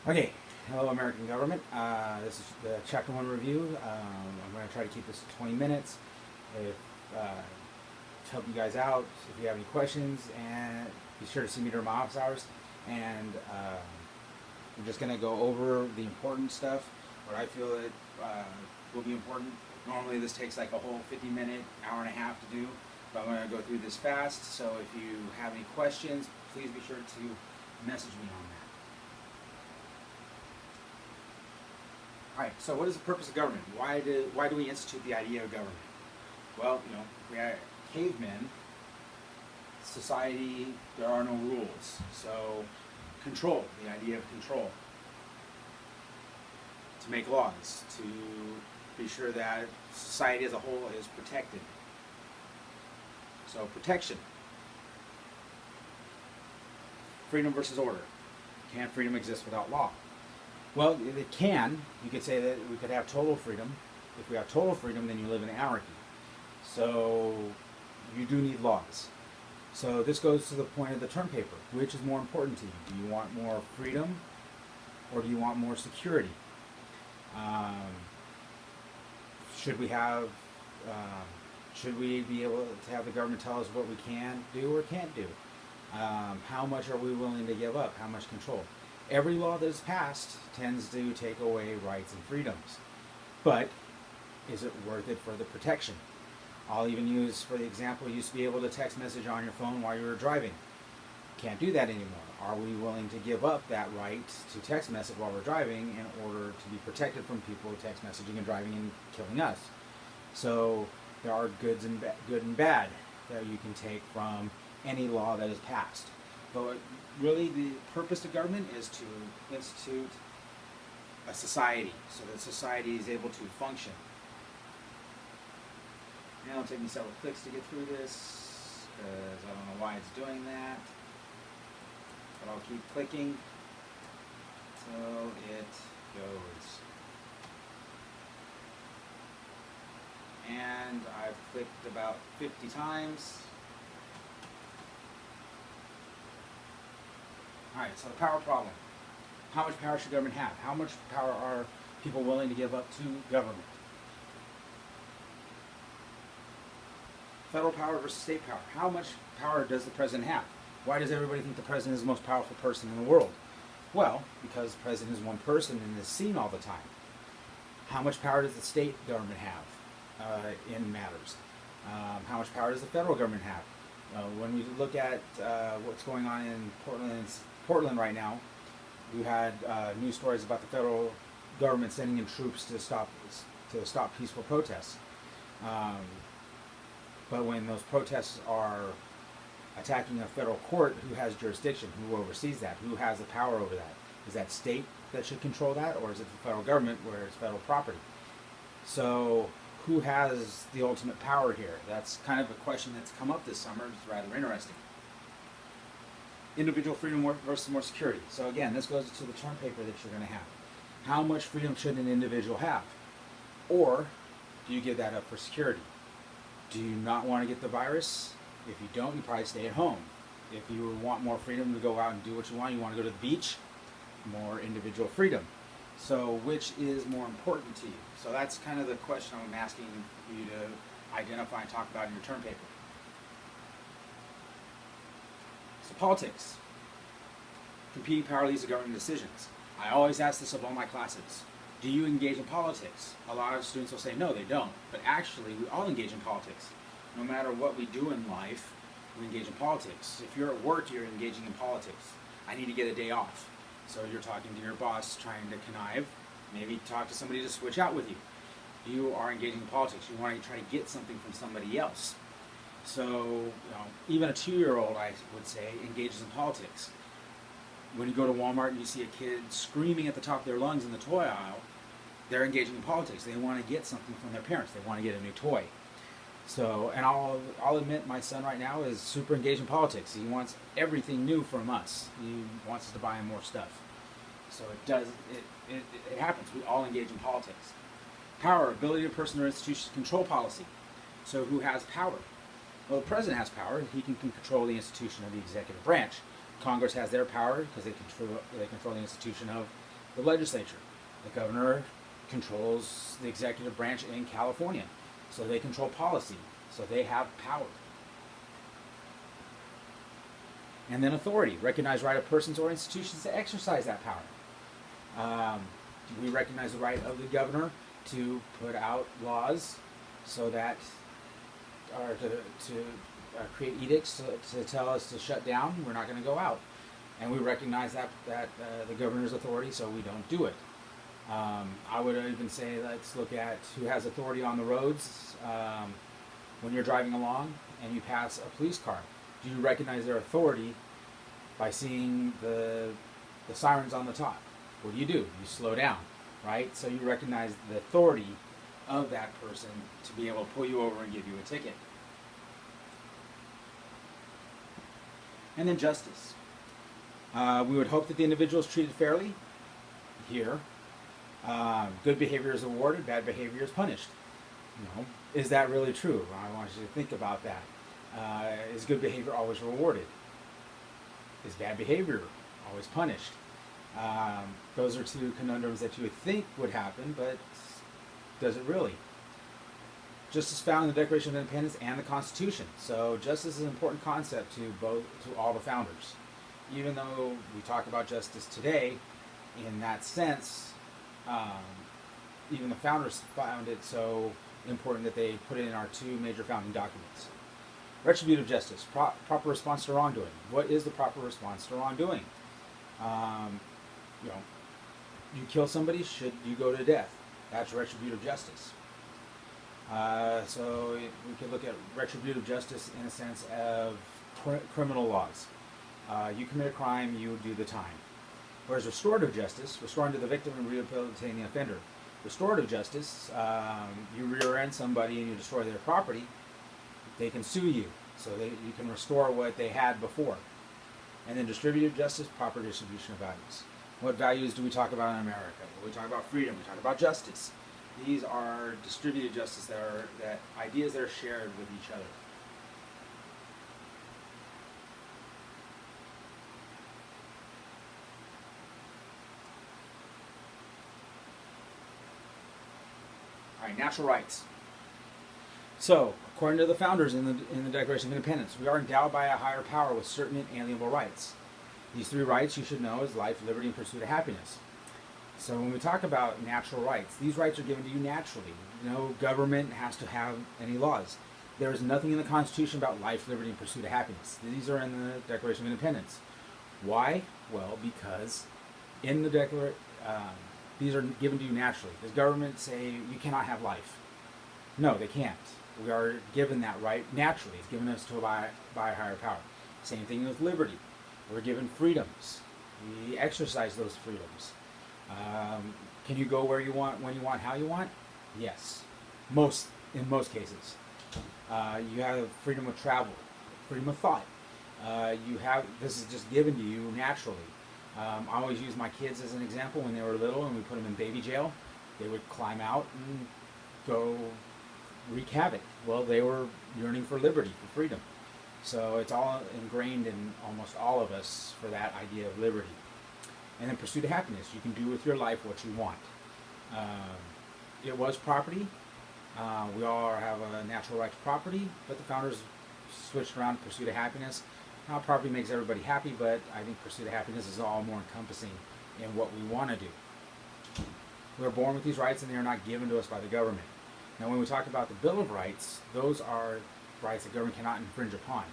Okay, hello American government. This is the Chapter 1 review. I'm going to try to keep this to 20 minutes if, to help you guys out. If you have any questions, and be sure to see me during my office hours. And I'm just going to go over the important stuff, what I feel that will be important. Normally this takes like a whole 50-minute, hour and a half to do, but I'm going to go through this fast. So if you have any questions, please be sure to message me on that. Alright, so what is the purpose of government? Why do we institute the idea of government? Well, we are cavemen, society, there are no rules. So, control, the idea of control. To make laws, to be sure that society as a whole is protected. So, protection. Freedom versus order. Can freedom exist without law? Well, it can. You could say that we could have total freedom. If we have total freedom, then you live in anarchy. So you do need laws. So this goes to the point of the term paper. Which is more important to you? Do you want more freedom or do you want more security? Should we have? Should we be able to have the government tell us what we can do or can't do? How much are we willing to give up? How much control? Every law that is passed tends to take away rights and freedoms. But is it worth it for the protection? I'll even use, for the example, you used to be able to text message on your phone while you were driving. Can't do that anymore. Are we willing to give up that right to text message while we're driving in order to be protected from people text messaging and driving and killing us? So there are good and bad that you can take from any law that is passed. But really the purpose of government is to institute a society so that society is able to function. Now it'll take me several clicks to get through this because I don't know why it's doing that. But I'll keep clicking until it goes. And I've clicked about 50 times. Alright, so the power problem. How much power should government have? How much power are people willing to give up to government? Federal power versus state power. How much power does the president have? Why does everybody think the president is the most powerful person in the world? Well, because the president is one person and is seen all the time. How much power does the state government have in matters? How much power does the federal government have? When we look at what's going on in Portland right now, we had news stories about the federal government sending in troops to stop peaceful protests. But when those protests are attacking a federal court, who has jurisdiction? Who oversees that? Who has the power over that? Is that state that should control that, or is it the federal government where it's federal property? So who has the ultimate power here? That's kind of a question that's come up this summer. It's rather interesting. Individual freedom versus more security. So again, this goes to the term paper that you're going to have. How much freedom should an individual have? Or do you give that up for security? Do you not want to get the virus? If you don't, you probably stay at home. If you want more freedom to go out and do what you want to go to the beach, more individual freedom. So which is more important to you? So that's kind of the question I'm asking you to identify and talk about in your term paper. So politics. Competing power leads to governing decisions. I always ask this of all my classes. Do you engage in politics? A lot of students will say no, they don't. But actually, we all engage in politics. No matter what we do in life, we engage in politics. If you're at work, you're engaging in politics. I need to get a day off. So you're talking to your boss, trying to connive, maybe talk to somebody to switch out with you. You are engaging in politics. You want to try to get something from somebody else. So, even a 2-year-old, I would say, engages in politics. When you go to Walmart and you see a kid screaming at the top of their lungs in the toy aisle, they're engaging in politics. They want to get something from their parents. They want to get a new toy. So, and I'll admit my son right now is super engaged in politics. He wants everything new from us. He wants us to buy him more stuff. So it happens. We all engage in politics. Power, ability of person or institution to control policy. So who has power? Well, the president has power. He can control the institution of the executive branch. Congress has their power because they control the institution of The legislature. The governor controls the executive branch in California. So they control policy. So they have power. And then authority. Recognize right of persons or institutions to exercise that power. We recognize the right of the governor to put out laws so that, or to create edicts to tell us to shut down. We're not going to go out. And we recognize that the governor's authority, so we don't do it. I would even say let's look at who has authority on the roads. When you're driving along and you pass a police car, do you recognize their authority by seeing the sirens on the top? What do? You slow down, right? So you recognize the authority of that person to be able to pull you over and give you a ticket. And then justice. We would hope that the individual is treated fairly. Here, good behavior is awarded, bad behavior is punished. Is that really true? I want you to think about that. Is good behavior always rewarded? Is bad behavior always punished? Those are two conundrums that you would think would happen, but does it really? Justice found in the Declaration of Independence and the Constitution. So justice is an important concept to all the founders. Even though we talk about justice today, in that sense, even the founders found it so important that they put it in our two major founding documents. Retributive justice, proper response to wrongdoing. What is the proper response to wrongdoing? You kill somebody, should you go to death? That's retributive justice. So we could look at retributive justice in a sense of criminal laws. You commit a crime, you do the time. Whereas restorative justice, restoring to the victim and rehabilitating the offender. Restorative justice, you rear-end somebody and you destroy their property, they can sue you, so you can restore what they had before. And then distributive justice, proper distribution of values. What values do we talk about in America? Well, we talk about freedom, we talk about justice. These are distributed justice that ideas that are shared with each other. All right, natural rights. So, according to the founders in the Declaration of Independence, we are endowed by a higher power with certain inalienable rights. These three rights you should know is life, liberty, and pursuit of happiness. So when we talk about natural rights, these rights are given to you naturally. No government has to have any laws. There is nothing in the Constitution about life, liberty, and pursuit of happiness. These are in the Declaration of Independence. Why? Well, because in the Declaration, these are given to you naturally. Does government say you cannot have life? No, they can't. We are given that right naturally. It's given us by a higher power. Same thing with liberty. We're given freedoms. We exercise those freedoms. Can you go where you want, when you want, how you want? Yes. In most cases. You have freedom of travel, freedom of thought. This is just given to you naturally. I always use my kids as an example. When they were little and we put them in baby jail, they would climb out and go wreak havoc. Well, they were yearning for liberty, for freedom. So it's all ingrained in almost all of us for that idea of liberty. And then pursuit of happiness. You can do with your life what you want. It was property. We all have a natural right to property, but the founders switched around to pursuit of happiness. Now, property makes everybody happy, but I think pursuit of happiness is all more encompassing in what we want to do. We're born with these rights, and they are not given to us by the government. Now, when we talk about the Bill of Rights, those are rights that government cannot infringe upon.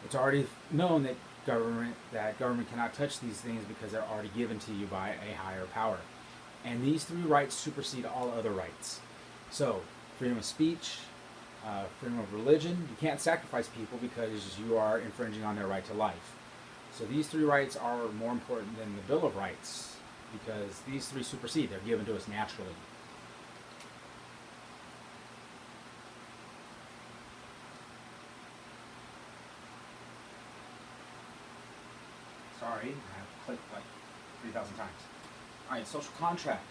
It's already known that government cannot touch these things because they're already given to you by a higher power. And these three rights supersede all other rights. So, freedom of speech, freedom of religion. You can't sacrifice people because you are infringing on their right to life. So these three rights are more important than the Bill of Rights because these three supersede. They're given to us naturally. Sorry, I've clicked like 3,000 times. All right, social contract.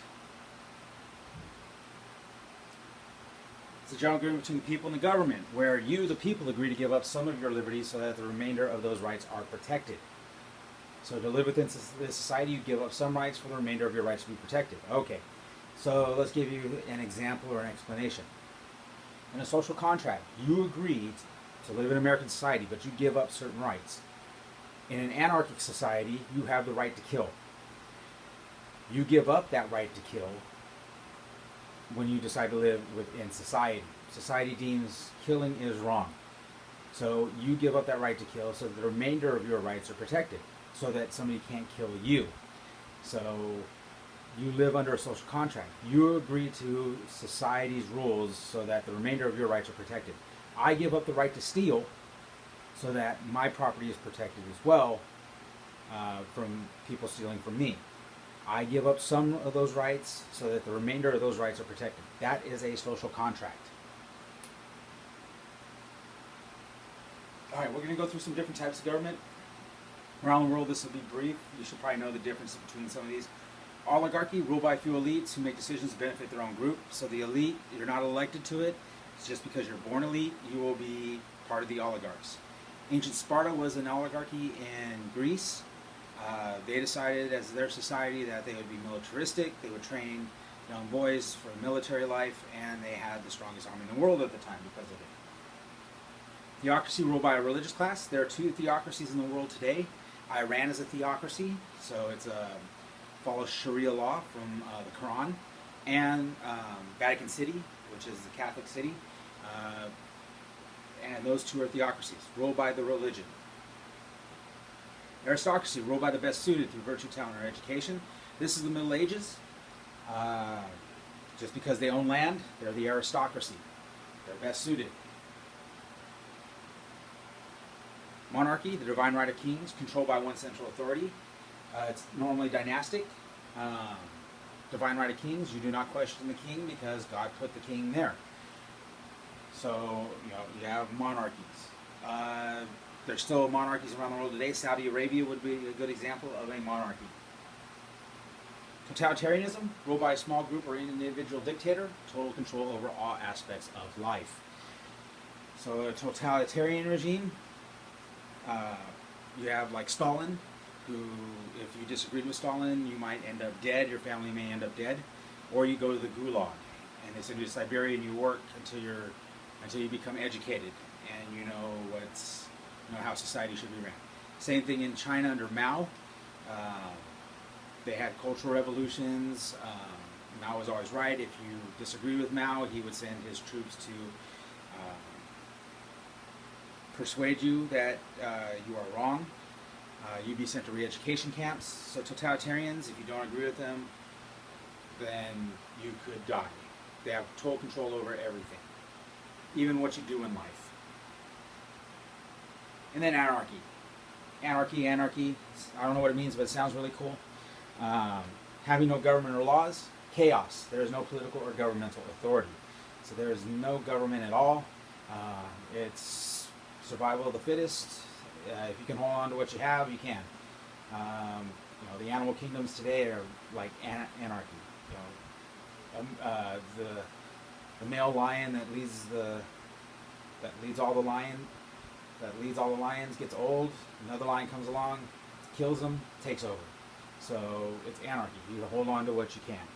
It's a general agreement between the people and the government, where you, the people, agree to give up some of your liberties so that the remainder of those rights are protected. So to live within this society, you give up some rights for the remainder of your rights to be protected. Okay, so let's give you an example or an explanation. In a social contract, you agree to live in American society, but you give up certain rights. In an anarchic society, you have the right to kill. You give up that right to kill when you decide to live within society. Society deems killing is wrong. So you give up that right to kill so that the remainder of your rights are protected, so that somebody can't kill you. So you live under a social contract. You agree to society's rules so that the remainder of your rights are protected. I give up the right to steal so that my property is protected as well from people stealing from me. I give up some of those rights so that the remainder of those rights are protected. That is a social contract. All right, we're going to go through some different types of government. Around the world, this will be brief. You should probably know the difference between some of these. Oligarchy, ruled by a few elites who make decisions to benefit their own group. So the elite, you're not elected to it. It's just because you're born elite, you will be part of the oligarchs. Ancient Sparta was an oligarchy in Greece. They decided as their society that they would be militaristic. They would train young boys for military life, and they had the strongest army in the world at the time because of it. Theocracy ruled by a religious class. There are two theocracies in the world today. Iran is a theocracy, so it's follows Sharia law from the Quran, and Vatican City, which is the Catholic city, and those two are theocracies, ruled by the religion. Aristocracy, ruled by the best suited through virtue, talent, or education. This is the Middle Ages. Just because they own land, they're the aristocracy. They're best suited. Monarchy, the divine right of kings, controlled by one central authority. It's normally dynastic. Divine right of kings, you do not question the king because God put the king there. So, you have monarchies. There's still monarchies around the world today. Saudi Arabia would be a good example of a monarchy. Totalitarianism, ruled by a small group or individual dictator, total control over all aspects of life. So a totalitarian regime, you have like Stalin, who, if you disagreed with Stalin, you might end up dead, your family may end up dead, or you go to the Gulag, and they send you to Siberia and you work until you become educated and you know how society should be ran. Same thing in China under Mao. They had cultural revolutions. Mao was always right. If you disagree with Mao, he would send his troops to persuade you that you are wrong. You'd be sent to re-education camps. So totalitarians, if you don't agree with them, then you could die. They have total control over everything, even what you do in life. And then anarchy. Anarchy. I don't know what it means, but it sounds really cool. Having no government or laws. Chaos. There is no political or governmental authority. So there is no government at all. It's survival of the fittest. If you can hold on to what you have, you can. The animal kingdoms today are like anarchy. The male lion that leads all the lions gets old. Another lion comes along, kills them, takes over. So it's anarchy. You hold on to what you can.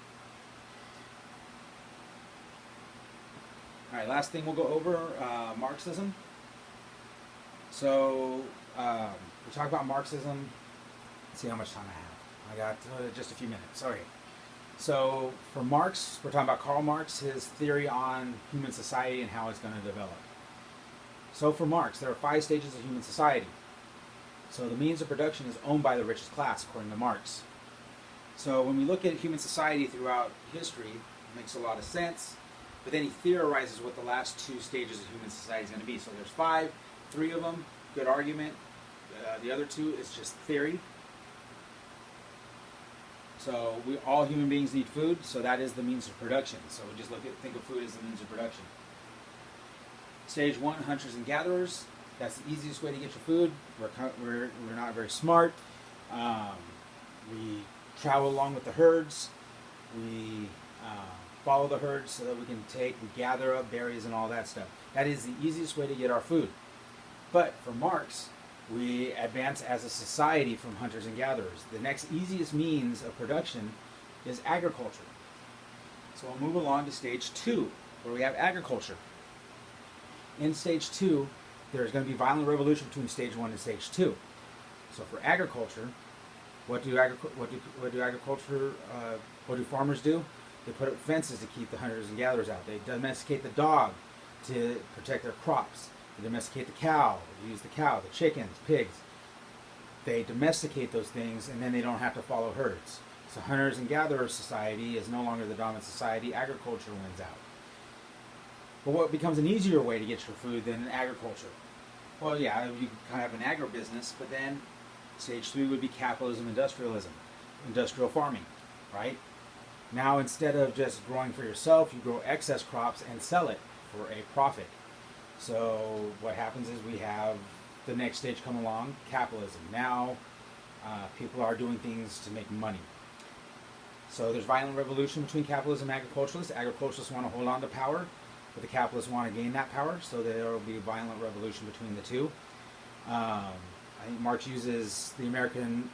All right, last thing we'll go over, Marxism. So we talk about Marxism. Let's see how much time I have. I got just a few minutes. Sorry. So for Marx, we're talking about Karl Marx, his theory on human society and how it's going to develop. So for Marx, there are 5 stages of human society. So the means of production is owned by the richest class, according to Marx. So when we look at human society throughout history, it makes a lot of sense. But then he theorizes what the last 2 stages of human society is going to be. So there's 5, 3 of them, good argument. The other 2 is just theory. So all human beings need food, so that is the means of production. So we just think of food as the means of production. Stage 1, hunters and gatherers. That's the easiest way to get your food. We're not very smart. We travel along with the herds. We follow the herds so that we gather up berries and all that stuff. That is the easiest way to get our food. But for Marx, We advance as a society from hunters and gatherers. The next easiest means of production is agriculture. So we'll move along to stage 2, where we have agriculture. In stage 2, there's going to be violent revolution between stage 1 and stage 2. So for agriculture, what do farmers do? They put up fences to keep the hunters and gatherers out. They domesticate the dog to protect their crops. They domesticate the cow. They use the cow, the chickens, pigs. They domesticate those things, and then they don't have to follow herds. So hunters and gatherers society is no longer the dominant society. Agriculture wins out. But what becomes an easier way to get your food than agriculture? Well, yeah, you kind of have an agribusiness, but then stage 3 would be capitalism, industrialism, industrial farming, right? Now, instead of just growing for yourself, you grow excess crops and sell it for a profit. So what happens is we have the next stage come along, capitalism. Now, people are doing things to make money. So there's violent revolution between capitalism and agriculturalists. Agriculturalists want to hold on to power, but the capitalists want to gain that power. So there will be a violent revolution between the two. I think Marx uses the American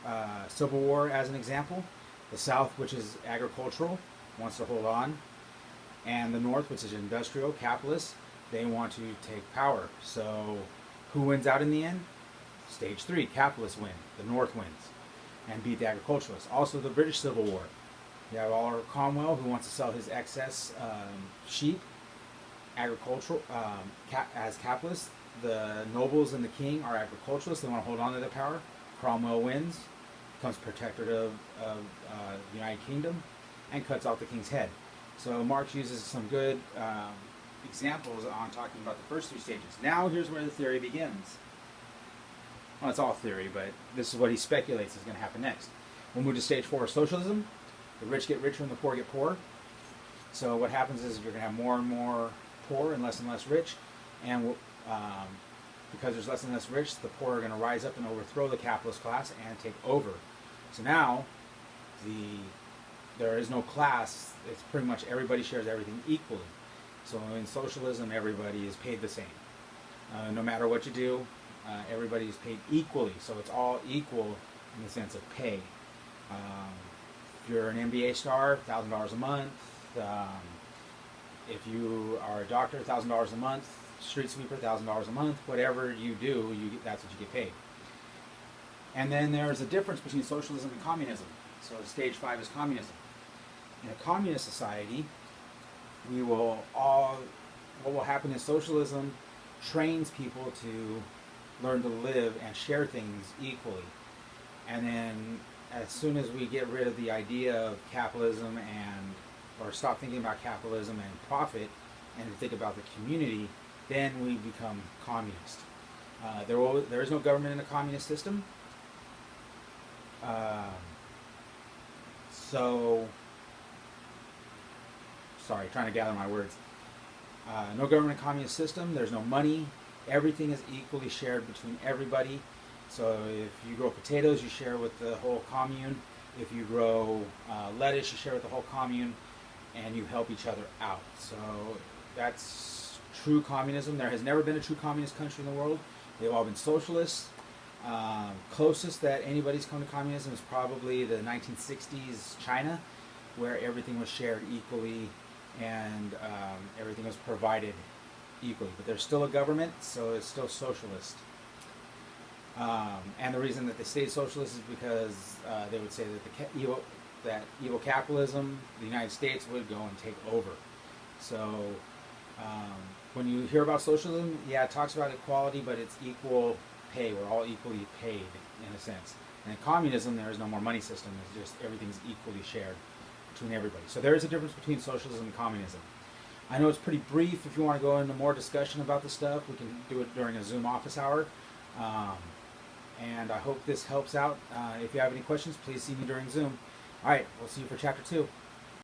Civil War as an example. The South, which is agricultural, wants to hold on. And the North, which is industrial, capitalist, they want to take power. So who wins out in the end? Stage 3, capitalists win. The North wins and beat the agriculturalists. Also the British Civil War. You have Oliver Cromwell, who wants to sell his excess sheep agricultural as capitalists. The nobles and the king are agriculturalists. They want to hold on to their power. Cromwell wins, becomes protector of the United Kingdom, and cuts off the king's head. So Marx uses some good examples on talking about the first 3 stages. Now here's where the theory begins. Well, it's all theory, but this is what he speculates is going to happen next. We'll move to stage 4, socialism. The rich get richer and the poor get poorer. So what happens is you're going to have more and more poor and less rich, and because there's less and less rich, the poor are going to rise up and overthrow the capitalist class and take over. So now there is no class. It's pretty much everybody shares everything equally. So in socialism, everybody is paid the same. No matter what you do, everybody is paid equally. So it's all equal in the sense of pay. If you're an NBA star, $1,000 a month. If you are a doctor, $1,000 a month. Street sweeper, $1,000 a month. Whatever you do, that's what you get paid. And then there's a difference between socialism and communism. So stage 5 is communism. In a communist society, what will happen is socialism trains people to learn to live and share things equally. And then as soon as we get rid of the idea of capitalism or stop thinking about capitalism and profit and think about the community, then we become communist. There is no government in a communist system. Sorry, trying to gather my words. No government in a communist system. There's no money. Everything is equally shared between everybody. So if you grow potatoes, you share with the whole commune. If you grow lettuce, you share with the whole commune, and you help each other out. So that's true communism. There has never been a true communist country in the world. They've all been socialists. Closest that anybody's come to communism is probably the 1960s China, where everything was shared equally and everything was provided equally. But there's still a government, so it's still socialist. And the reason that they stayed socialist is because they would say that evil capitalism, the United States would go and take over. So when you hear about socialism, yeah, it talks about equality, but it's equal pay. We're all equally paid in a sense. And in communism, there is no more money system. It's just everything's equally shared between everybody. So there is a difference between socialism and communism. I know it's pretty brief. If you want to go into more discussion about the stuff, we can do it during a Zoom office hour. And I hope this helps out. If you have any questions, please see me during Zoom. All right, we'll see you for Chapter 2.